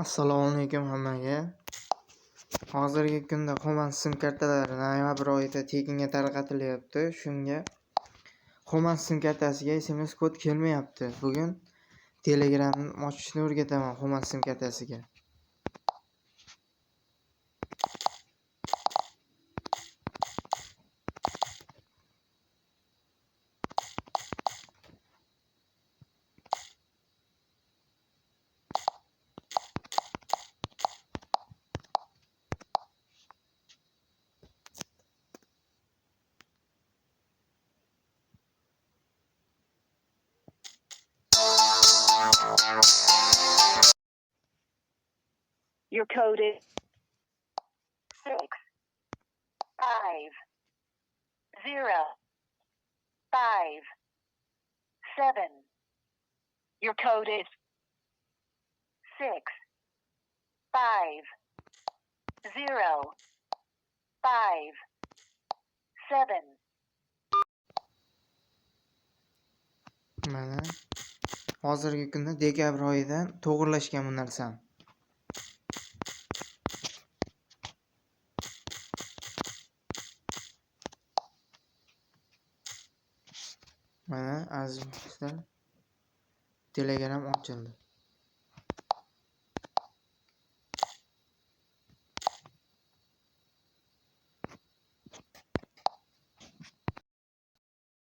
Assalomu alaykum hammaga. Hozirgi kunda Xoman sim kartalari noyabr oyida tekinga tarqatilyapti. Shunga Xoman sim kartasiga SMS kod kelmayapti. Bugun Telegramni ochishni o'rgataman Xoman sim kartasiga. Your code is 65057. Your code is 65057. Mana hozirgi kunda dekabr oyidan to'g'irlashgan bu narsani. Mana aziz muxlislar, Telegram ochildi.